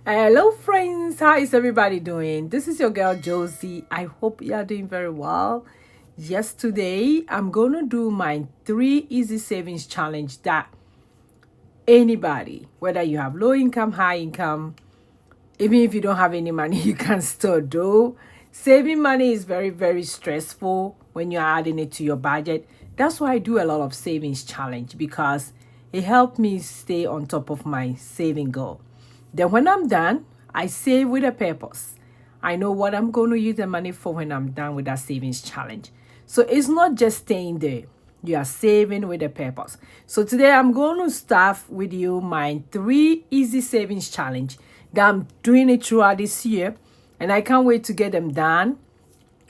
Hello, friends. How is everybody doing? This is your girl Josie. I hope you are doing very well. Yes, today I'm going to do my 3 easy savings challenge that anybody, whether you have low income, high income, even if you don't have any money, you can still do. Saving money is very, very stressful when you're adding it to your budget. That's why I do a lot of savings challenge because it helped me stay on top of my saving goal. Then when I'm done, I save with a purpose. I know what I'm going to use the money for when I'm done with that savings challenge. So it's not just staying there. You are saving with a purpose. So today I'm going to start with you my 3 easy savings challenge that I'm doing it throughout this year. And I can't wait to get them done.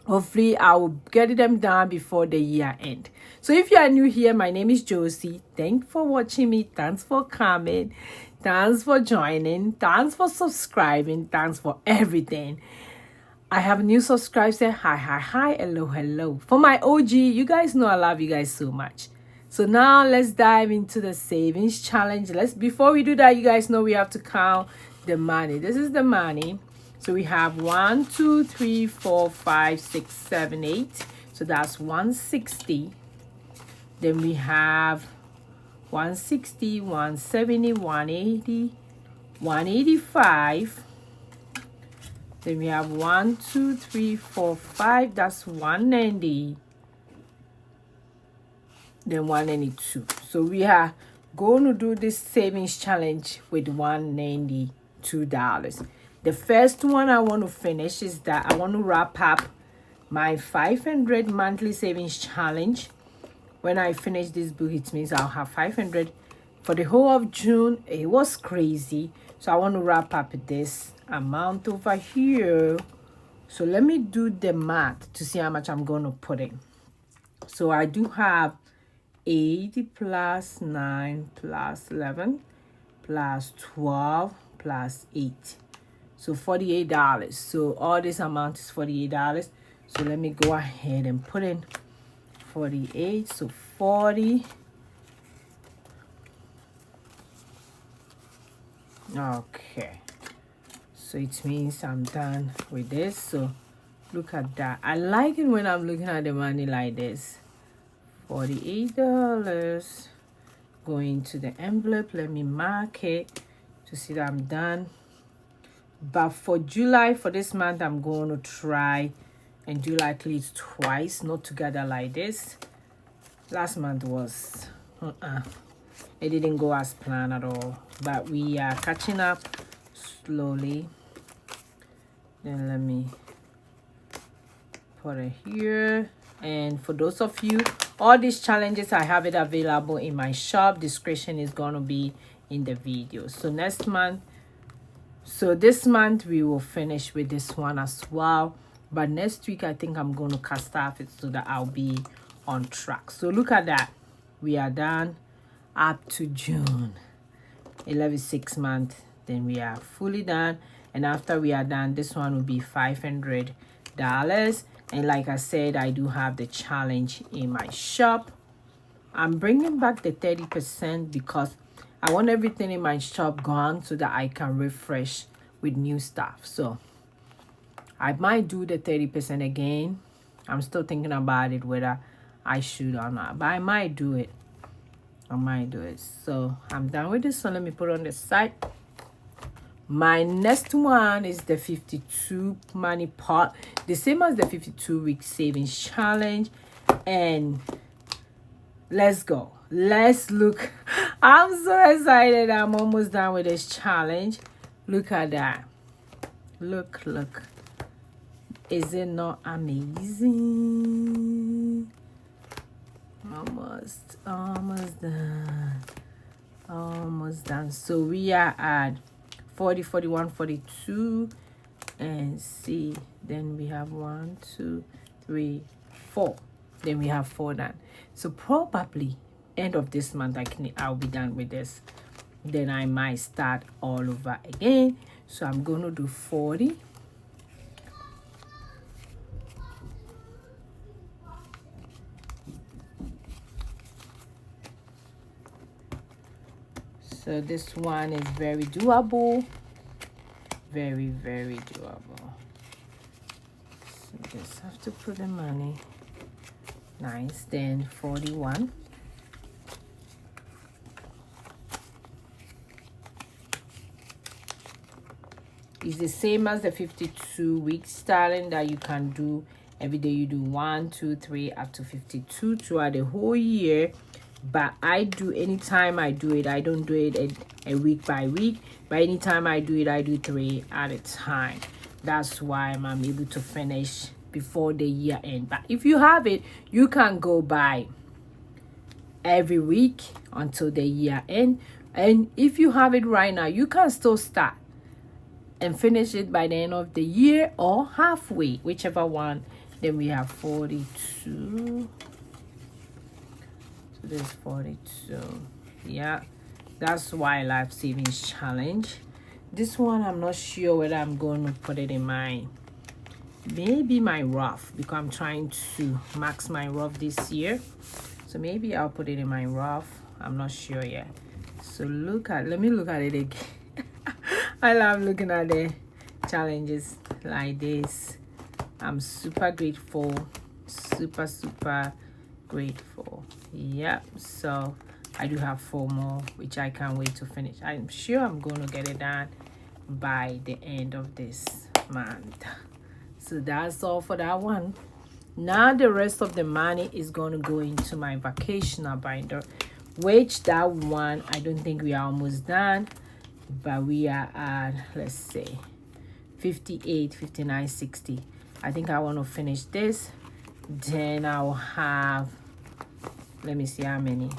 Hopefully, I will get them done before the year end. So if you are new here, my name is Josie. Thanks for watching me. Thanks for coming. Thanks for joining. Thanks for subscribing. Thanks for everything. I have new subscribers. Say hi, hi, hi, hello, hello. For my OG, you guys know I love you guys so much. So now let's dive into the savings challenge. Before we do that, you guys know we have to count the money. This is the money. So we have 1, 2, 3, 4, 5, 6, 7, 8. So that's 160. Then we have 160, 170, 180, 185. Then we have 1, 2, 3, 4, 5. That's 190. Then 192. So we are going to do this savings challenge with $192. The first one I want to finish is that I want to wrap up my 500 monthly savings challenge. When I finish this book, it means I'll have 500 for the whole of June. It was crazy. So I want to wrap up this amount over here. So let me do the math to see how much I'm going to put in. So I do have 80 plus 9 plus 11 plus 12 plus 8. So $48. So all this amount is $48. So let me go ahead and put in 48. So 40. Okay. So it means I'm done with this. So look at that. I like it when I'm looking at the money like this. $48 going to the envelope. Let me mark it to see that I'm done. But for July, for this month, I'm going to try and do at least twice, not together like this. Last month was, it didn't go as planned at all. But we are catching up slowly. Then let me put it here. And for those of you, all these challenges, I have it available in my shop. Description is going to be in the video. So next month, so this month we will finish with this one as well. But next week, I think I'm going to cast off it so that I'll be on track. So look at that. We are done up to June. 6 months. Then we are fully done. And after we are done, this one will be $500. And like I said, I do have the challenge in my shop. I'm bringing back the 30% because I want everything in my shop gone so that I can refresh with new stuff. So I might do the 30% again. I'm still thinking about it whether I should or not. But I might do it. So I'm done with this. So let me put it on the side. My next one is the 52 money pot. The same as the 52-week savings challenge. And let's go. Let's look. I'm so excited. I'm almost done with this challenge. Look at that. Look. Is it not amazing? Almost done. So we are at 40, 41, 42. And see. Then we have 1, 2, 3, 4. Then we have 4 done. So probably end of this month I'll be done with this. Then I might start all over again. So I'm going to do 40. So this one is very doable. Very, very doable. So just have to put the money. Nice. Then 41. It's the same as the 52-week styling that you can do every day. You do 1, 2, 3 up to 52 throughout the whole year. But I do, anytime I do it, I don't do it a week by week, but anytime I do it, I do 3 at a time. That's why I'm able to finish before the year end. But if you have it, you can go by every week until the year end. And if you have it right now, you can still start and finish it by the end of the year or halfway, whichever one. Then we have 42. So there's 42. Yeah, that's why life savings challenge. This one, I'm not sure whether I'm going to put it in my, maybe my Roth, because I'm trying to max my Roth this year. So maybe I'll put it in my Roth. I'm not sure yet. So let me look at it again. I love looking at the challenges like this. I'm super grateful. Super grateful. Yep. So I do have 4 more, which I can't wait to finish. I'm sure I'm going to get it done by the end of this month. So that's all for that one. Now the rest of the money is going to go into my vacational binder, which that one, I don't think we are almost done, but we are at, let's say, 58, 59, 60. I think I want to finish this. Then I'll have, let me see how many.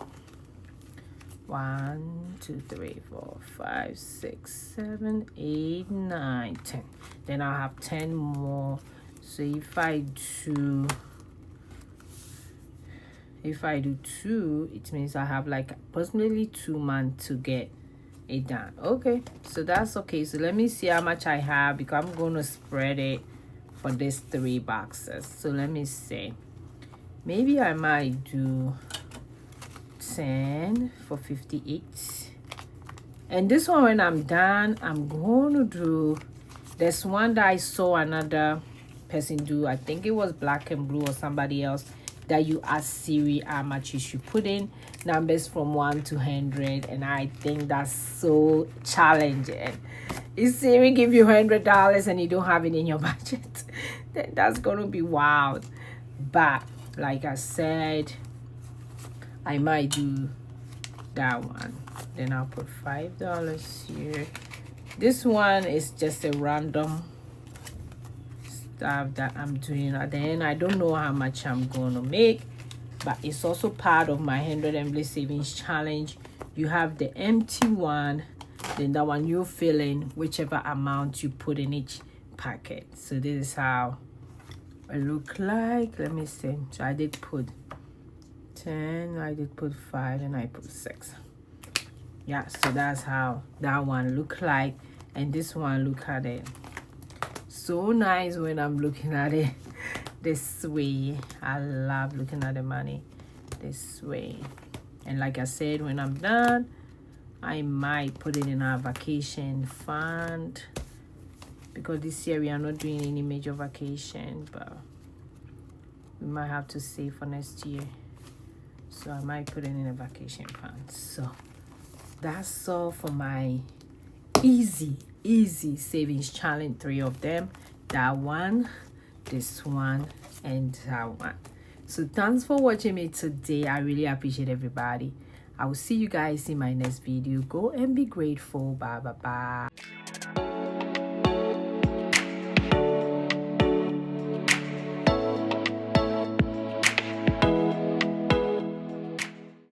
1, 2, 3, 4, 5, 6, 7, 8, 9, 10. Then I'll have 10 more. So if I do 2, it means I have like approximately 2 months to get it done. Okay, so that's okay. So let me see how much I have, because I'm going to spread it for these 3 boxes. So let me see. Maybe I might do 10 for 58. And this one, when I'm done, I'm going to do, there's one that I saw another person do. I think it was Black and Blue or somebody else, that you ask Siri how much you should put in numbers from 1 to 100. And I think that's so challenging. If Siri give you $100 and you don't have it in your budget, then that's gonna be wild. But like I said, I might do that one. Then I'll put $5 here. This one is just a random stuff that I'm doing at the end. I don't know how much I'm going to make, but it's also part of my 100 Emblem Savings Challenge. You have the empty one, then that one you fill in whichever amount you put in each packet. So this is how it look like. Let me see. So I did put 10, I did put 5, and I put 6. Yeah, so that's how that one look like. And this one, look at it. So nice when I'm looking at it this way. I love looking at the money this way. And like I said, when I'm done, I might put it in our vacation fund, because this year we are not doing any major vacation, but we might have to save for next year. So I might put it in a vacation fund. So that's all for my easy savings challenge. 3 of them, that one, this one, and that one. So thanks for watching me today. I really appreciate everybody. I will see you guys in my next video. Go and be grateful. Bye.